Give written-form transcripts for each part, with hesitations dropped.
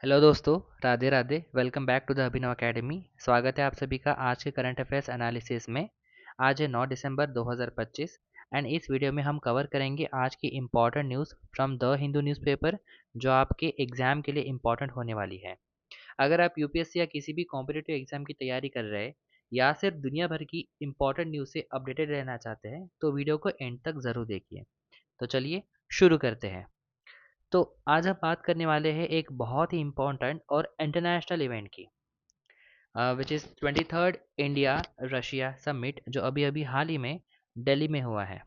Hello दोस्तों, Radhe Radhe. Welcome back to the Abhinav academy. स्वागत है आप सभी का आज के करंट अफेयर्स एनालिसिस में। आज है 9 दिसंबर 2025 एंड इस वीडियो में हम कवर करेंगे आज की important news from the Hindu newspaper जो आपके एग्जाम के लिए इम्पॉर्टेंट होने वाली है। अगर आप यूपीएससी या किसी भी कॉम्पिटिटिव एग्जाम की तैयारी कर रहे हैं या सिर्फ दुनिया भर की इम्पॉर्टेंट न्यूज़ से अपडेटेड रहना चाहते हैं तो वीडियो को एंड तक ज़रूर देखिए। तो चलिए शुरू करते हैं। तो आज हम बात करने वाले हैं एक बहुत ही इम्पोर्टेंट और इंटरनेशनल इवेंट की, which is 23rd India Russia summit जो अभी अभी हाल ही में दिल्ली में हुआ है।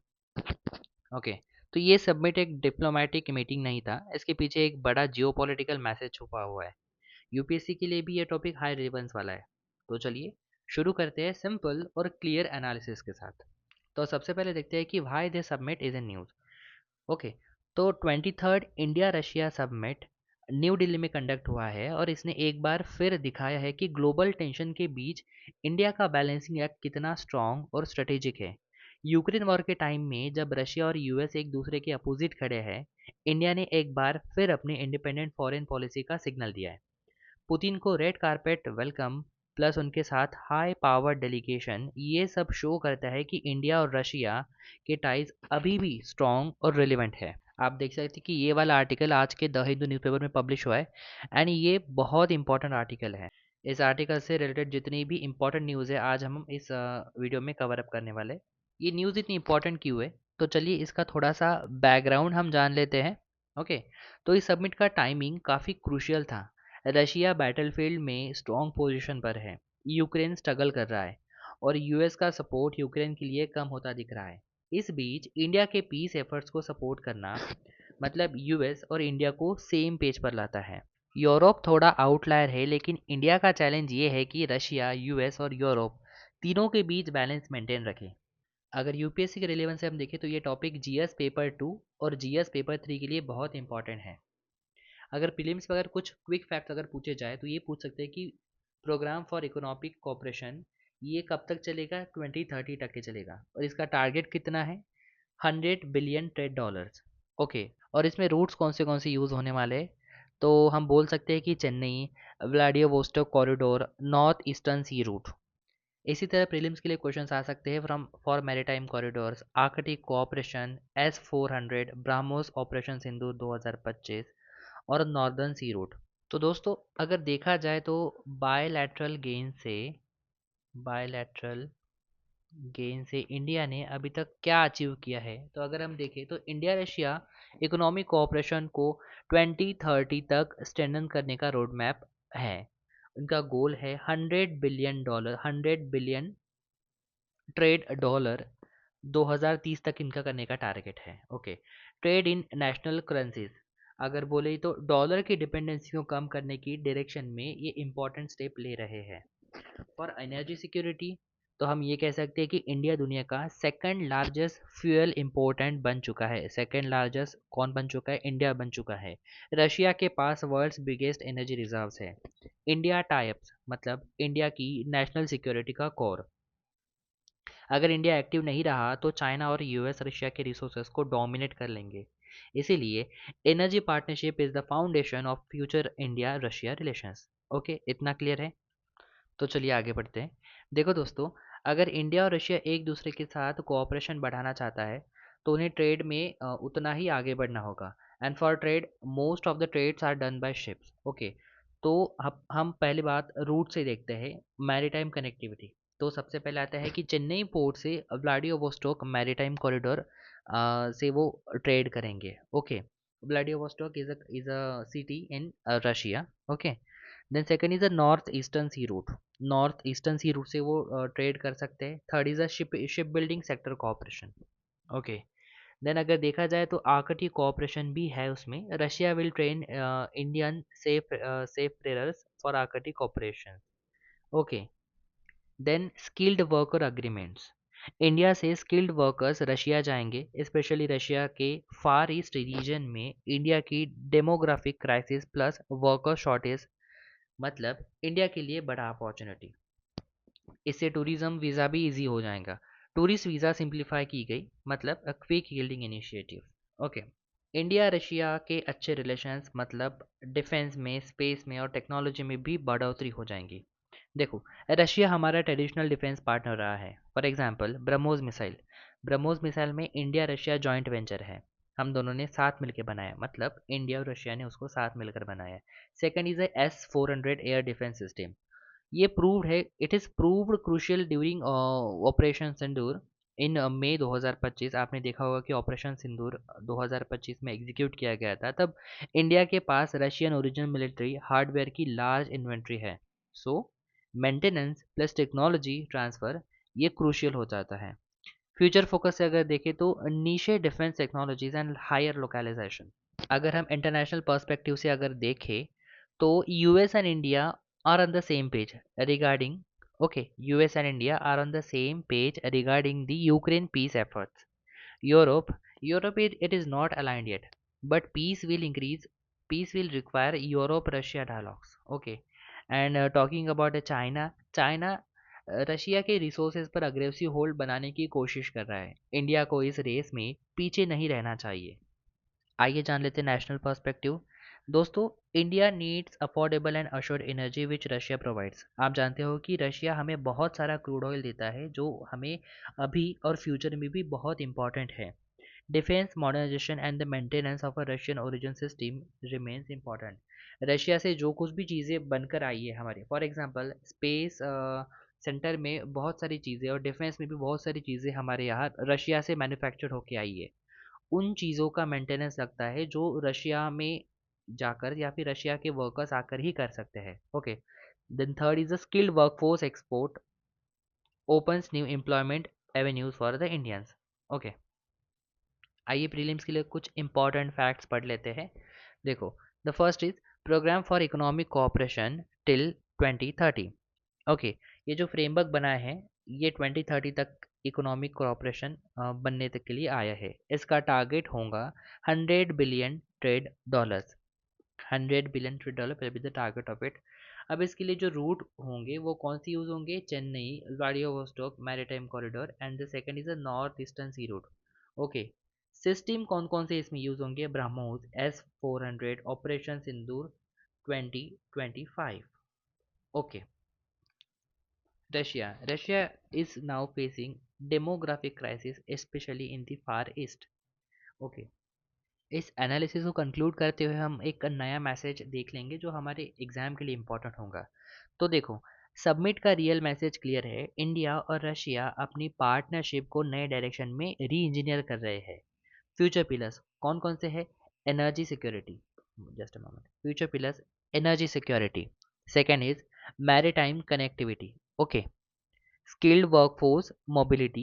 ओके, तो ये समिट एक डिप्लोमेटिक मीटिंग नहीं था, इसके पीछे एक बड़ा जियोपॉलिटिकल मैसेज छुपा हुआ है। यूपीएससी के लिए भी ये टॉपिक हाई रिलेवेंस वाला है। तो चलिए शुरू करते हैं सिंपल और क्लियर एनालिसिस के साथ। तो सबसे पहले देखते हैं कि why this summit is in news. Okay, तो 23rd India Russia summit new Delhi में कंडक्ट हुआ है और इसने एक बार फिर दिखाया है कि ग्लोबल टेंशन के बीच इंडिया का बैलेंसिंग एक्ट कितना स्ट्रांग और स्ट्रेटेजिक है। यूक्रेन वॉर के टाइम में जब रशिया और यूएस एक दूसरे के अपोजिट खड़े हैं, इंडिया ने एक बार फिर अपनी इंडिपेंडेंट फॉरेन पॉलिसी का सिग्नल दिया है। पुतिन को रेड कारपेट वेलकम प्लस उनके साथ हाई पावर डेलीगेशन, ये सब शो करता है कि इंडिया और रशिया के टाइज अभी भी स्ट्रॉन्ग और रिलेवेंट है। आप देख सकते हैं कि ये वाला आर्टिकल आज के द हिंदू न्यूज़पेपर में पब्लिश हुआ है एंड ये बहुत इंपॉर्टेंट आर्टिकल है। इस आर्टिकल से रिलेटेड जितनी भी इंपॉर्टेंट न्यूज़ है आज हम इस वीडियो में कवर अप करने वाले। ये न्यूज़ इतनी इंपॉर्टेंट क्यों है, तो चलिए इसका थोड़ा सा बैकग्राउंड हम जान लेते हैं। ओके, तो इस सबमिट का टाइमिंग काफ़ी क्रूशियल था। रशिया बैटलफील्ड में स्ट्रॉन्ग पोजीशन पर है, यूक्रेन स्ट्रगल कर रहा है और यूएस का सपोर्ट यूक्रेन के लिए कम होता दिख रहा है। इस बीच इंडिया के पीस एफर्ट्स को सपोर्ट करना मतलब यूएस और इंडिया को सेम पेज पर लाता है। यूरोप थोड़ा आउटलायर है, लेकिन इंडिया का चैलेंज ये है कि रशिया, यूएस और यूरोप तीनों के बीच बैलेंस मेंटेन रखे। अगर यूपीएससी के रिलेवेंस से हम देखें तो ये टॉपिक जीएस पेपर 2 और जीएस पेपर 3 के लिए बहुत इंपॉर्टेंट है। अगर प्रीलिम्स में अगर कुछ क्विक फैक्ट अगर पूछे जाए तो ये पूछ सकते हैं कि प्रोग्राम फॉर इकोनॉमिक कोऑपरेशन ये कब तक चलेगा, 2030 तक के चलेगा और इसका टारगेट कितना है, 100 बिलियन ट्रेड डॉलर्स। ओके, और इसमें रूट्स कौन से यूज़ होने वाले हैं, तो हम बोल सकते हैं कि Chennai, व्लाडियोवोस्टोक corridor, north eastern sea root. इसी तरह प्रीलिम्स के लिए क्वेश्चंस आ सकते हैं from for maritime corridors, Arctic cooperation, S-400, BrahMos operation Sindhu 2025 और नॉर्दर्न सी रूट। तो दोस्तों अगर देखा जाए तो बायलैटरल गेन से इंडिया ने अभी तक क्या अचीव किया है, तो अगर हम देखें तो इंडिया रशिया इकोनॉमिक कोऑपरेशन को 2030 तक स्ट्रेंथन करने का रोड मैप है। उनका गोल है 100 billion dollar, 100 billion trade dollar 2030 तक इनका करने का टारगेट है। Okay, trade in national currencies, अगर बोले तो डॉलर की डिपेंडेंसी को कम करने की डायरेक्शन में ये इंपॉर्टेंट स्टेप ले रहे हैं। फॉर एनर्जी सिक्योरिटी, तो हम ये कह सकते हैं कि इंडिया दुनिया का सेकंड लार्जेस्ट फ्यूल इम्पोर्टेंट बन चुका है। सेकंड लार्जेस्ट कौन बन चुका है, इंडिया बन चुका है। रशिया के पास वर्ल्ड्स बिगेस्ट एनर्जी रिजर्व्स है। इंडिया टाइप्स मतलब इंडिया की नेशनल सिक्योरिटी का कोर। अगर इंडिया एक्टिव नहीं रहा तो चाइना और यूएस रशिया के रिसोर्सेज को डोमिनेट कर लेंगे। इसीलिए energy partnership is the foundation of future India Russia relations. Okay, इतना क्लियर है। तो चलिए आगे बढ़ते हैं। देखो दोस्तों, अगर इंडिया और रशिया एक दूसरे के साथ कोऑपरेशन बढ़ाना चाहता है तो उन्हें ट्रेड में उतना ही आगे बढ़ना होगा। And for trade most of the trades are done by ships. Okay, तो हम पहली बात रूट से देखते हैं, मैरीटाइम कनेक्टिविटी। तो सबसे पहले आता है कि चेन्नई पोर्ट से व्लाडियोवोस्टोक मैरीटाइम कॉरिडोर से वो ट्रेड करेंगे। Okay, Vladivostok is a city in Russia. Okay, then second is a north eastern sea route. North eastern sea route से वो ट्रेड कर सकते हैं। Third is a ship building sector cooperation. Okay, then अगर देखा जाए तो आर्कटिक कोऑपरेशन भी है उसमें। Russia will train Indian seafarers for Arctic operation. Okay, then skilled worker agreements, India से स्किल्ड वर्कर्स रशिया जाएंगे, स्पेशली रशिया के फार ईस्ट रीजन में इंडिया की demographic crisis plus worker shortage मतलब इंडिया के लिए बड़ा अपॉर्चुनिटी। इससे टूरिज्म वीज़ा भी इजी हो जाएगा। टूरिस्ट वीज़ा सिंप्लीफाई की गई मतलब quick yielding initiative. Okay, India Russia के अच्छे रिलेशंस मतलब डिफेंस में, स्पेस में और टेक्नोलॉजी में भी बढ़ोतरी हो जाएंगी। देखो, रशिया हमारा ट्रेडिशनल डिफेंस पार्टनर रहा है। फॉर एग्जांपल ब्रह्मोस मिसाइल में इंडिया रशिया जॉइंट वेंचर है। हम दोनों ने साथ मिलकर बनाया, मतलब इंडिया और रशिया ने उसको साथ मिलकर बनाया। Second is S-400 air defence system. ये प्रूव्ड है, it is proved crucial during operation Sindoor in May 2025। आपने देखा होगा कि ऑपरेशन सिंदूर 2025 में एग्जीक्यूट किया गया था। तब इंडिया के पास रशियन ओरिजिनल मिलिट्री हार्डवेयर की लार्ज इन्वेंट्री है। So maintenance plus technology transfer ये क्रूशियल हो जाता है। फ्यूचर फोकस से अगर देखें तो niche defence technologies and higher localisation. अगर हम इंटरनेशनल पर्सपेक्टिव से अगर देखें तो US and India are on the same page regarding, okay, US and India are on the same page regarding the Ukraine peace efforts. Europe, it is not aligned yet, but peace will require Europe-Russia dialogues. Okay, and talking about China Russia के resources पर aggressive hold बनाने की कोशिश कर रहा है। India को इस रेस में पीछे नहीं रहना चाहिए। आइए जान लेते हैं नेशनल पर्सपेक्टिव। दोस्तों, India needs affordable and assured energy which Russia provides. आप जानते हो कि रशिया हमें बहुत सारा क्रूड ऑयल देता है जो हमें अभी और फ्यूचर में भी बहुत इंपॉर्टेंट है। Defence modernisation and the maintenance of a Russian origin system remains important. Russia से जो कुछ भी चीज़ें बनकर आई है हमारे, फॉर एग्जांपल स्पेस सेंटर में बहुत सारी चीज़ें और डिफेंस में भी बहुत सारी चीज़ें हमारे यहाँ रशिया से मैन्युफैक्चर होके आई है। उन चीज़ों का मेंटेनेंस लगता है जो रशिया में जाकर या फिर रशिया के वर्कर्स आकर ही कर सकते हैं। Okay, then third is the skilled workforce export opens new employment avenues for the Indians. Okay, आइए प्रीलिम्स के लिए कुछ इंपॉर्टेंट फैक्ट्स पढ़ लेते हैं। देखो, the first is program for economic cooperation till 2030। Okay, ये जो फ्रेमवर्क बनाया है ये 2030 तक इकोनॉमिक कोऑपरेशन बनने तक के लिए आया है। इसका टारगेट होगा 100 billion trade dollars. 100 billion trade dollar will be the target of it. अब इसके लिए जो रूट होंगे वो कौन सी यूज होंगे? Chennai, Vladivostok maritime corridor and the second is the north eastern sea route. Okay, system कौन कौन से इसमें यूज होंगे? BrahMos, S-400, operation Sindoor 2025। Okay, Russia is now facing demographic crisis, especially in the Far East. Okay, इस analysis को conclude करते हुए हम एक नया मैसेज देख लेंगे जो हमारे एग्जाम के लिए इम्पोर्टेंट होगा। तो देखो, सबमिट का रियल मैसेज क्लियर है। इंडिया और रशिया अपनी पार्टनरशिप को नए डायरेक्शन में री इंजीनियर कर रहे हैं। फ्यूचर पिलर्स कौन कौन से हैं? Energy security, just a moment, future pillars energy security. Second is maritime connectivity, okay, skilled workforce mobility,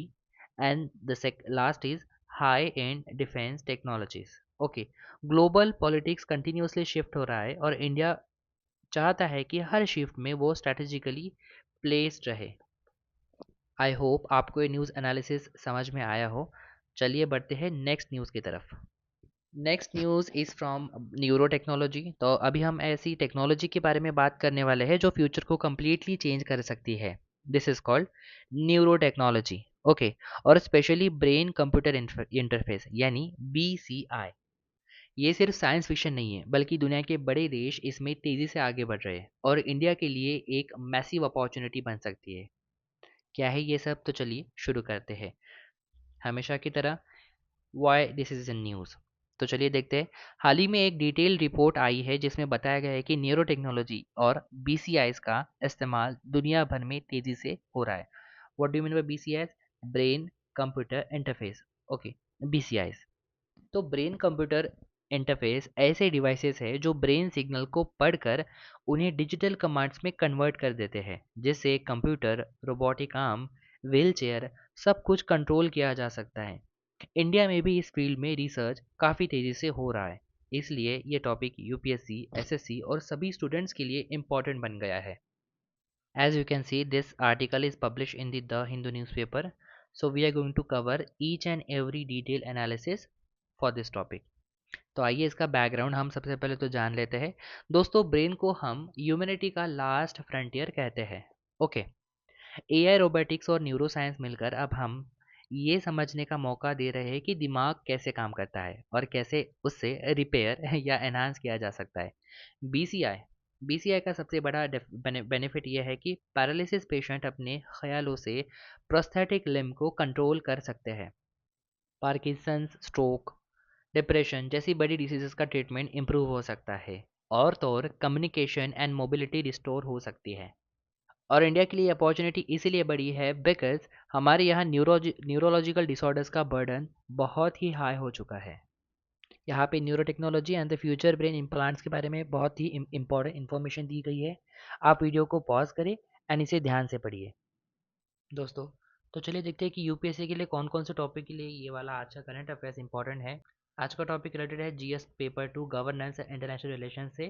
and the last is high end defense technologies. Okay, global politics continuously shift हो रहा है और India चाहता है कि हर shift में वो strategically placed रहे। आई होप आपको ये न्यूज़ एनालिसिस समझ में आया हो। चलिए बढ़ते हैं नेक्स्ट न्यूज़ की तरफ। Next news is from neuro technology. तो अभी हम ऐसी टेक्नोलॉजी के बारे में बात करने वाले हैं जो फ्यूचर को कम्प्लीटली चेंज कर सकती है। This is called neuro technology. Okay, और स्पेशली ब्रेन कंप्यूटर इंटरफेस यानी BCI। ये सिर्फ साइंस फिक्शन नहीं है बल्कि दुनिया के बड़े देश इसमें तेज़ी से आगे बढ़ रहे हैं और इंडिया के लिए एक मैसिव अपॉर्चुनिटी बन सकती है। क्या है ये सब? तो चलिए शुरू करते हैं हमेशा की तरह। Why this is in news, तो चलिए देखते हैं। हाल ही में एक डिटेल रिपोर्ट आई है जिसमें बताया गया है कि न्यूरो टेक्नोलॉजी और BCIs का इस्तेमाल दुनिया भर में तेजी से हो रहा है। What do you mean by BCIs? Brain computer interface. Okay, BCIs तो ब्रेन कंप्यूटर इंटरफेस ऐसे डिवाइसेस है जो ब्रेन सिग्नल को पढ़कर उन्हें डिजिटल कमांड्स में कन्वर्ट कर देते हैं, जिससे कंप्यूटर, रोबोटिक आर्म, व्हीलचेयर सब कुछ कंट्रोल किया जा सकता है। इंडिया में भी इस फील्ड में रिसर्च काफ़ी तेज़ी से हो रहा है, इसलिए ये टॉपिक UPSC, SSC और सभी स्टूडेंट्स के लिए इम्पॉर्टेंट बन गया है। As you can see, this article is published in the Hindu newspaper. So we are going to cover each and every detail analysis for this topic. तो आइए इसका बैकग्राउंड हम सबसे पहले तो जान लेते हैं। दोस्तों, ब्रेन को हम ह्यूमैनिटी का लास्ट फ्रंटियर कहते हैं। ओके, AI रोबोटिक्स और न्यूरो साइंस मिलकर अब हम ये समझने का मौका दे रहे हैं कि दिमाग कैसे काम करता है और कैसे उससे रिपेयर या एनहांस किया जा सकता है। बीसीआई बीसीआई का सबसे बड़ा बेनिफिट यह है कि पैरालिसिस पेशेंट अपने ख्यालों से प्रोस्थेटिक लिम्ब को कंट्रोल कर सकते हैं। पार्किंसंस, स्ट्रोक, डिप्रेशन जैसी बड़ी डिसीजेस का ट्रीटमेंट इम्प्रूव हो सकता है और तो और कम्युनिकेशन एंड मोबिलिटी रिस्टोर हो सकती है। और इंडिया के लिए अपॉर्चुनिटी इसीलिए बड़ी है बिकॉज हमारे यहाँ न्यूरोलॉजिकल डिसऑर्डर्स का बर्डन बहुत ही हाई हो चुका है। यहाँ पे neuro technology and the future brain implants के बारे में बहुत ही इंपॉर्टेंट इन्फॉर्मेशन दी गई है। आप वीडियो को पॉज करें एंड इसे ध्यान से पढ़िए दोस्तों। तो चलिए देखते हैं कि यूपीएससी के लिए कौन कौन से टॉपिक के लिए ये वाला आज का करंट अफेयर्स इंपॉर्टेंट है। आज का टॉपिक रिलेटेड है GS paper 2 governance and international relation से।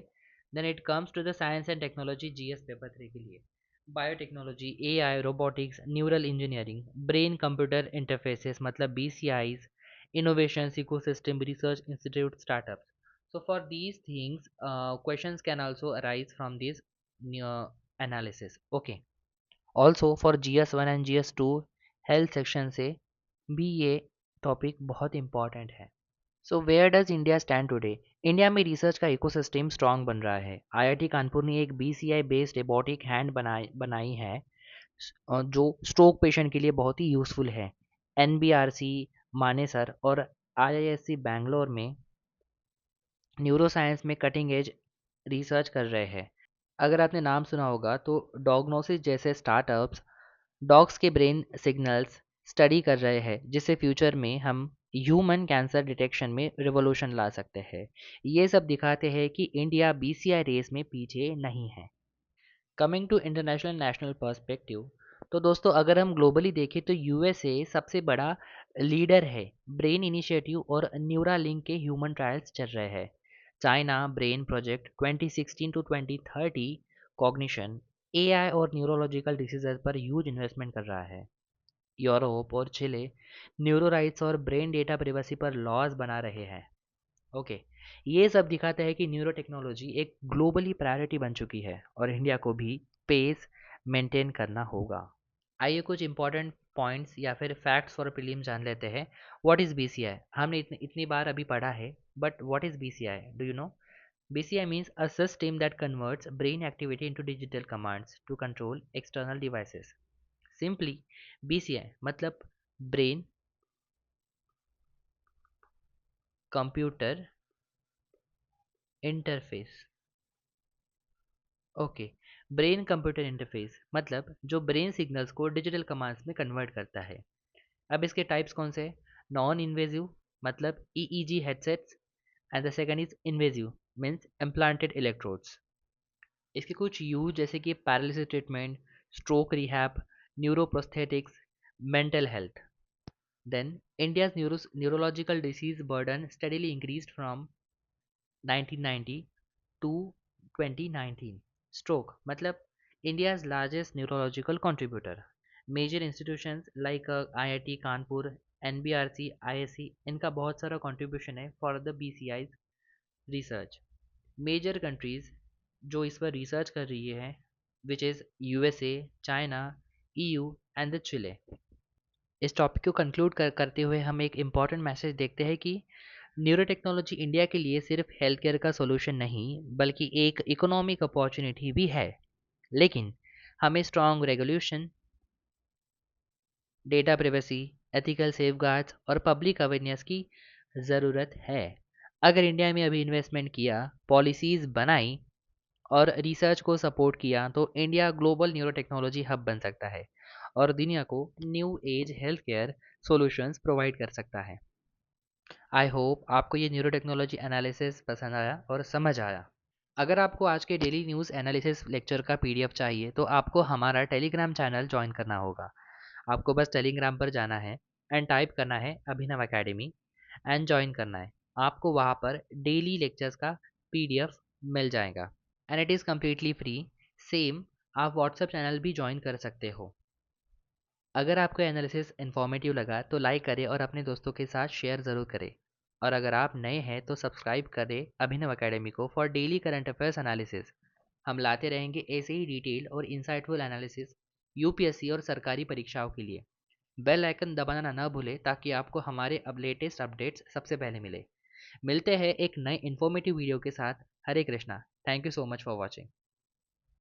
Then it comes to the science and technology GS paper 3 के लिए biotechnology, AI, robotics, neural engineering, brain computer interfaces मतलब BCIs, innovation, ecosystem, research institute, startups. So for these things, questions can also arise from this analysis. Okay. Also for GS1 and GS2 health section से भी ये topic बहुत important है। So where does India stand today? India में research का ecosystem strong बन रहा है। आईआईटी कानपुर ने एक बीसीआई बेस्ड रोबोटिक हैंड बनाई है जो स्ट्रोक पेशेंट के लिए बहुत ही यूजफुल है। एनबीआरसी, मानेसर और आईआईएससी बैंगलोर में न्यूरोसाइंस में कटिंग एज रिसर्च कर रहे हैं। अगर आपने नाम सुना होगा तो डॉग्नोसिस जैसे स्टार्टअप्स डॉग्स के ब्रेन सिग्नल्स स्टडी कर रहे हैं जिससे फ्यूचर में हम ह्यूमन कैंसर डिटेक्शन में रिवॉल्यूशन ला सकते हैं। ये सब दिखाते हैं कि इंडिया बीसीआई रेस में पीछे नहीं है। Coming to international national perspective, तो दोस्तों अगर हम ग्लोबली देखें तो यूएसए सबसे बड़ा लीडर है। ब्रेन इनिशिएटिव और न्यूरा लिंक के ह्यूमन ट्रायल्स चल रहे हैं। China brain project 2016 to 2030 cognition, AI और न्यूरोलॉजिकल डिसीजेज पर ह्यूज इन्वेस्टमेंट कर रहा है। यूरोप और चिले न्यूरो राइट्स और ब्रेन डेटा प्रिवेसी पर लॉज बना रहे हैं। ओके, ये सब दिखाता है कि न्यूरो टेक्नोलॉजी एक ग्लोबली प्रायोरिटी बन चुकी है और इंडिया को भी पेस मेंटेन करना होगा। आइए कुछ इंपॉर्टेंट पॉइंट्स या फिर फैक्ट्स फॉर प्रीलिम जान लेते हैं। What is BCI? हमने इतनी बार अभी पढ़ा है, but what is BCI? Do you know? BCI means a system that converts brain activity into digital commands to control external devices. Simply BCI मतलब brain computer interface. Okay, brain computer interface मतलब जो brain signals को digital commands में convert करता है। अब इसके types कौन से? नॉन इन्वेजिव मतलब EEG headsets and the second is invasive means implanted electrodes. इसके कुछ यूज जैसे कि paralysis treatment, stroke rehab, neuroprosthetics, mental health. Then India's neurological disease burden steadily increased from 1990 to 2019। Stroke मतलब India's largest neurological contributor. Major institutions like IIT Kanpur, NBRC, ISC इनका बहुत सारा contribution है for the BCI research. Major countries जो इस पर research कर रही है which is USA, China, EU and the Chile. इस टॉपिक को कंक्लूड करते हुए हम एक इम्पॉर्टेंट मैसेज देखते हैं कि न्यूरो टेक्नोलॉजी इंडिया के लिए सिर्फ हेल्थ केयर का सोल्यूशन नहीं बल्कि एक इकोनॉमिक अपॉर्चुनिटी भी है। लेकिन हमें strong regulation, data privacy, ethical safeguards और पब्लिक अवेयरनेस की ज़रूरत है। अगर इंडिया में अभी इन्वेस्टमेंट किया, पॉलिसीज़ बनाई और रिसर्च को सपोर्ट किया तो India global neuro technology hub बन सकता है और दुनिया को new age health care solutions provide कर सकता है। आई होप आपको ये न्यूरो टेक्नोलॉजी एनालिसिस पसंद आया और समझ आया। अगर आपको आज के डेली न्यूज़ एनालिसिस लेक्चर का पीडीएफ चाहिए तो आपको हमारा टेलीग्राम चैनल ज्वाइन करना होगा। आपको बस टेलीग्राम पर जाना है एंड टाइप करना है अभिनव अकेडमी एंड ज्वाइन करना है। आपको वहाँ पर डेली लेक्चर्स का पीडीएफ मिल जाएगा and it is completely free. Same आप व्हाट्सएप चैनल भी ज्वाइन कर सकते हो। अगर आपको एनालिसिस इन्फॉर्मेटिव लगा तो लाइक करें और अपने दोस्तों के साथ शेयर ज़रूर करें। और अगर आप नए हैं तो सब्सक्राइब करें अभिनव अकेडमी को for daily current affairs analysis. हम लाते रहेंगे ऐसे ही डिटेल और इंसाइटफुल एनालिसिस यूपीएससी और सरकारी परीक्षाओं के लिए। बेल आइकन दबाना ना भूलें ताकि आपको हमारे अब लेटेस्ट अपडेट्स सबसे पहले मिले। मिलते हैं एक नए इन्फॉर्मेटिव वीडियो के साथ। Hare Krishna. Thank you so much for watching.